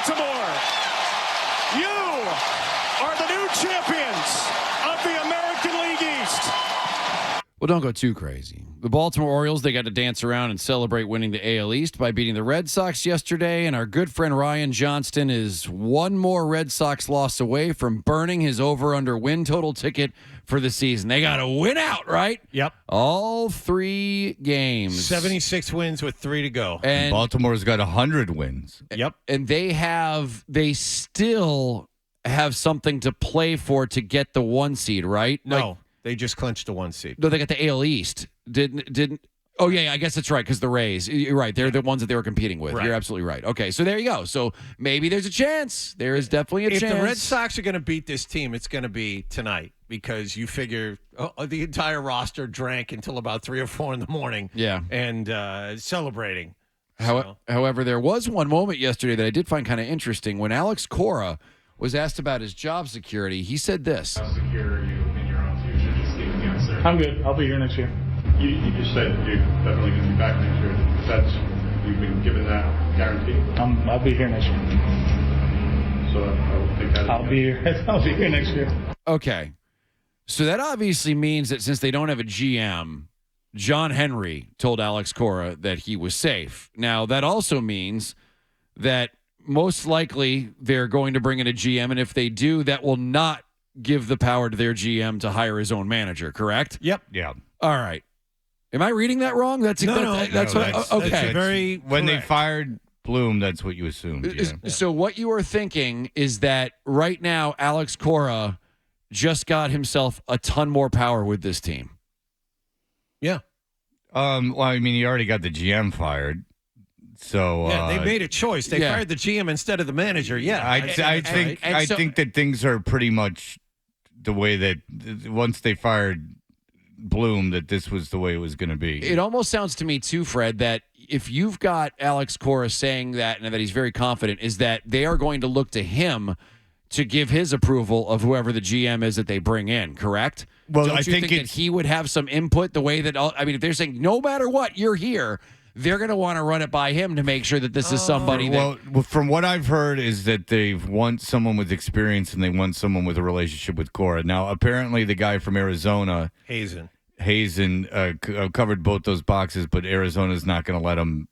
Baltimore, you are the new champions of the American League East. Well, don't go too crazy. The Baltimore Orioles, they got to dance around and celebrate winning the AL East by beating the Red Sox yesterday, and our good friend Ryan Johnston is one more Red Sox loss away from burning his over-under win total ticket for the season. They got to win out, right? Yep. All 3 games. 76 wins with 3 to go. And Baltimore's got 100 wins. Yep. And they still have something to play for to get the 1 seed, right? No, they just clinched the 1 seed. No, they got the AL East. Didn't. Oh, yeah, I guess that's right, because the Rays. You're right. They're the ones that they were competing with. Right. You're absolutely right. Okay, so there you go. So maybe there's a chance. There is definitely a chance. If the Red Sox are going to beat this team, it's going to be tonight because you figure the entire roster drank until about 3 or 4 in the morning. Yeah. And celebrating. However, there was one moment yesterday that I did find kind of interesting. When Alex Cora was asked about his job security, he said this. How secure are you in your own future? Just give me the answer. I'm good. I'll be here next year. You just said you're definitely going to be back next year. You've been given that guarantee. I'll be here next year. So I will take that. I'll be here. I'll be here next year. Okay. So that obviously means that since they don't have a GM, John Henry told Alex Cora that he was safe. Now, that also means that most likely they're going to bring in a GM, and if they do, that will not give the power to their GM to hire his own manager, correct? Yep. Yeah. All right. Am I reading that wrong? That's okay. That's very when they correct. fired Bloom, that's what you assumed. Yeah. So what you are thinking is that right now Alex Cora just got himself a ton more power with this team. Yeah. Well, I mean, he already got the GM fired. So yeah, they made a choice. They fired the GM instead of the manager. Yeah. I think that things are pretty much the way that once they fired Bloom, that this was the way it was going to be. It almost sounds to me too, Fred, that if you've got Alex Cora saying that and that he's very confident, is that they are going to look to him to give his approval of whoever the GM is that they bring in, correct? Well, Don't I you think that he would have some input the way that, if they're saying no matter what, you're here, they're going to want to run it by him to make sure that this is somebody that... Well, from what I've heard is that they want someone with experience and they want someone with a relationship with Cora. Now, apparently the guy from Arizona... Hazen covered both those boxes, but Arizona's not going to let him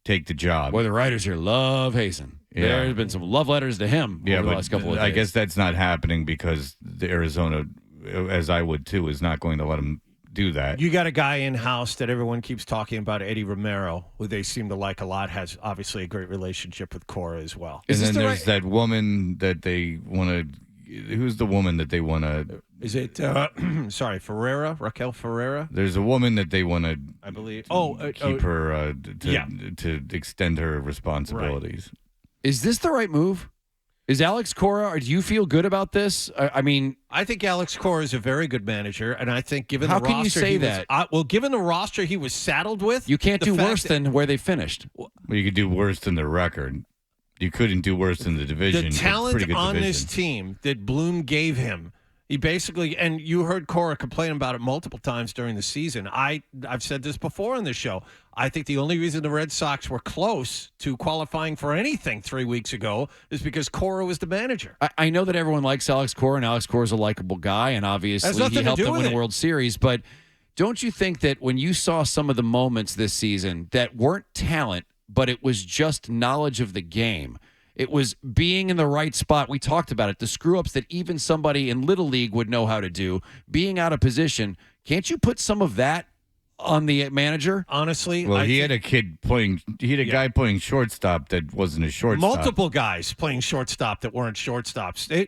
take the job. Well, the writers here love Hazen. Yeah. There's been some love letters to him over the last couple of days. I guess that's not happening because the Arizona, as I would too, is not going to let him do that. You got a guy in-house that everyone keeps talking about, Eddie Romero, who they seem to like a lot, has obviously a great relationship with Cora as well. And then there's that woman that they want to... Who's the woman that they want to... Is it, Raquel Ferreira? There's a woman that they want to... I believe. Keep her to extend her responsibilities. Right. Is this the right move? Is Alex Cora, or do you feel good about this? I mean... I think Alex Cora is a very good manager, and I think given the roster... How can you say that? Given the roster he was saddled with... You can't do worse than where they finished. Well, you could do worse than the record. You couldn't do worse than the division. The talent on this team that Bloom gave him, he basically, and you heard Cora complain about it multiple times during the season. I've said this before on this show. I think the only reason the Red Sox were close to qualifying for anything 3 weeks ago is because Cora was the manager. I know that everyone likes Alex Cora, and Alex Cora is a likable guy, and obviously he helped them win a World Series. But don't you think that when you saw some of the moments this season that weren't talent, but it was just knowledge of the game. It was being in the right spot. We talked about it. The screw-ups that even somebody in Little League would know how to do. Being out of position. Can't you put some of that on the manager? Honestly, well, he had a guy playing shortstop that wasn't a shortstop. Multiple guys playing shortstop that weren't shortstops.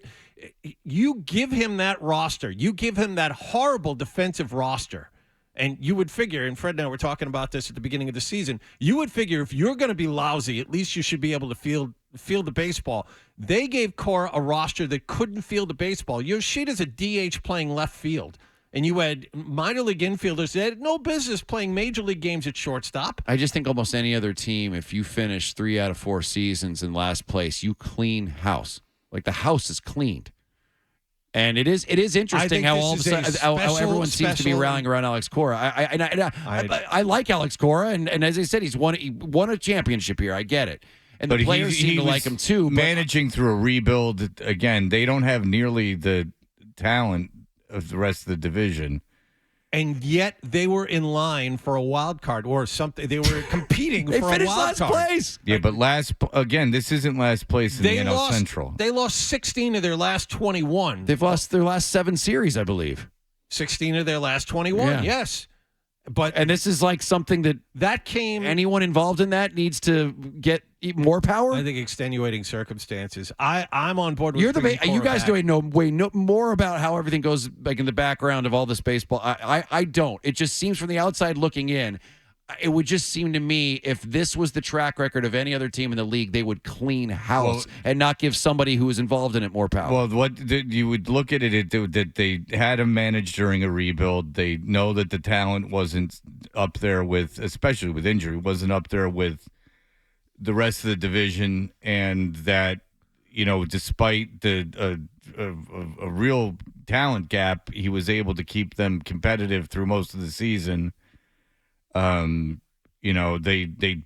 You give him that roster. You give him that horrible defensive roster. And you would figure, and Fred and I were talking about this at the beginning of the season, you would figure if you're going to be lousy, at least you should be able to field the baseball. They gave Cora a roster that couldn't field the baseball. Yoshida's a DH playing left field. And you had minor league infielders that had no business playing major league games at shortstop. I just think almost any other team, if you finish 3 out of 4 seasons in last place, you clean house. Like the house is cleaned. And it is interesting how all of a sudden how everyone seems to be rallying around Alex Cora. I like Alex Cora, and as I said, he won a championship here. I get it. And the players seem to like him too. Managing through a rebuild, again, they don't have nearly the talent of the rest of the division. And yet they were in line for a wild card or something. They were competing for a wild card. They finished last place. Yeah, but this isn't last place in the NL Central. They lost 16 of their last 21. They've lost their last 7 series, I believe. 16 of their last 21, yes. And this is like something that came. Anyone involved in that needs to get more power. I think extenuating circumstances. I'm on board with. You guys know way more about how everything goes like in the background of all this baseball. I don't. It just seems from the outside looking in. It would just seem to me if this was the track record of any other team in the league, they would clean house and not give somebody who was involved in it more power. Well, you would look at it that they had him managed during a rebuild. They know that the talent wasn't up there with, especially with injury, wasn't up there with the rest of the division, and that despite a real talent gap, he was able to keep them competitive through most of the season. They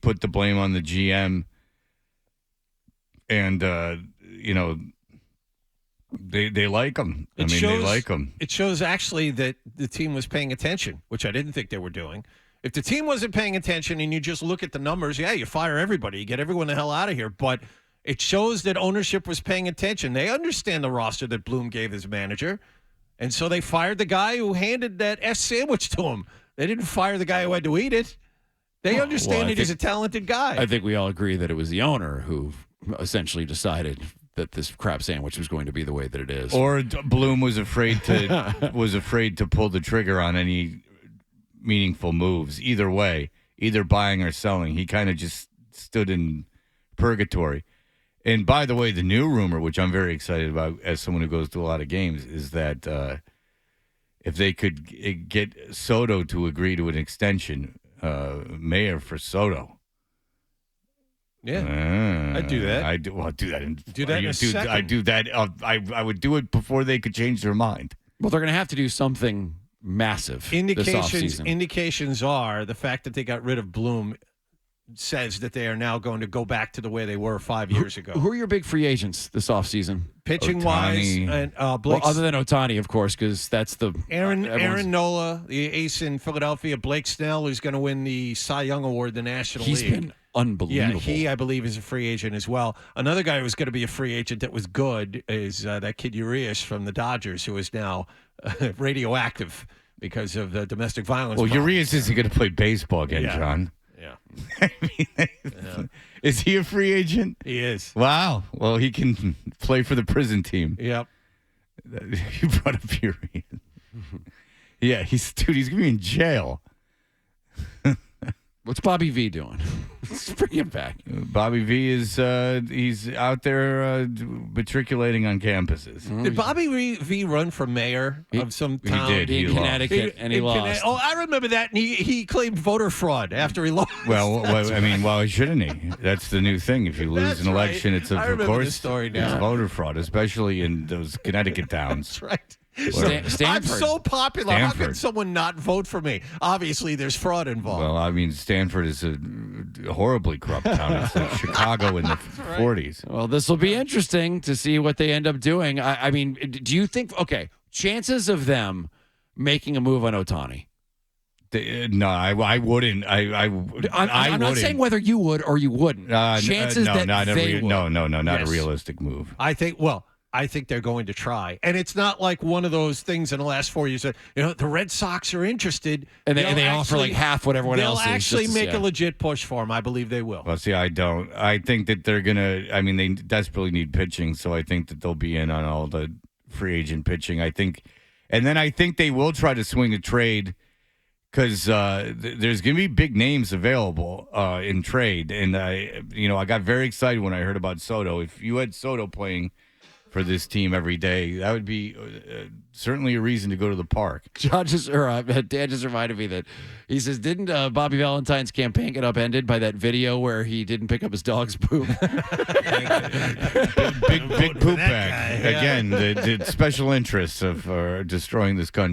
put the blame on the GM, and they like him. They like him. It shows actually that the team was paying attention, which I didn't think they were doing. If the team wasn't paying attention and you just look at the numbers, you fire everybody, you get everyone the hell out of here. But it shows that ownership was paying attention. They understand the roster that Bloom gave his manager, and so they fired the guy who handed that S sandwich to him. They didn't fire the guy who had to eat it. They understand that he's a talented guy. I think we all agree that it was the owner who essentially decided that this crap sandwich was going to be the way that it is. Or Bloom was afraid to pull the trigger on any meaningful moves. Either way, either buying or selling, he kind of just stood in purgatory. And by the way, the new rumor, which I'm very excited about as someone who goes to a lot of games, is that if they could get Soto to agree to an extension, Mayor for Soto. Yeah, I'd do that. I'd do that. In a second. I do that. I would do it before they could change their mind. Well, they're going to have to do something massive this offseason. Indications are the fact that they got rid of Bloom says that they are now going to go back to the way they were 5 years ago. Who are your big free agents this offseason? Pitching-wise, and Blake, other than Ohtani, of course, because that's the Aaron Nola, the ace in Philadelphia, Blake Snell, who's going to win the Cy Young Award, the National League. He's been unbelievable. Yeah, he, I believe, is a free agent as well. Another guy who's going to be a free agent that was good is that kid Urias from the Dodgers, who is now radioactive because of the domestic violence. Well, Urias isn't going to play baseball again, John. Yeah. Is he a free agent? He is. Wow. Well, he can play for the prison team. Yep. You brought up Urias. Yeah, he's going to be in jail. What's Bobby V doing? Let's bring him back. Bobby V is he's out there matriculating on campuses. Did Bobby V run for mayor of some town? He did. In Connecticut, and he lost. Oh, I remember that. And he claimed voter fraud after he lost. Well, shouldn't he? That's the new thing. If you lose an election, it's of course story now. It's voter fraud, especially in those Connecticut towns. That's right. Stanford. I'm so popular. How Stanford. can someone not vote for me? Obviously, there's fraud involved. Well, Stanford is a horribly corrupt town. It's like Chicago in the 40s. Well, this will be interesting to see what they end up doing. I mean, do you think, chances of them making a move on Ohtani? No, I wouldn't. I'm not saying whether you would or you wouldn't. Chances that they would. Not a realistic move. I think they're going to try. And it's not like one of those things in the last 4 years that, the Red Sox are interested. And they offer like half what everyone else is. They'll actually make a legit push for him. I believe they will. Well, see, I don't. I think that they're going to, they desperately need pitching, so I think that they'll be in on all the free agent pitching. I think they will try to swing a trade because there's going to be big names available in trade. And, I got very excited when I heard about Soto. If you had Soto playing for this team every day, that would be certainly a reason to go to the park. Dan just reminded me that he says, didn't Bobby Valentine's campaign get upended by that video where he didn't pick up his dog's poop? big poop bag. Again, the special interests of destroying this country.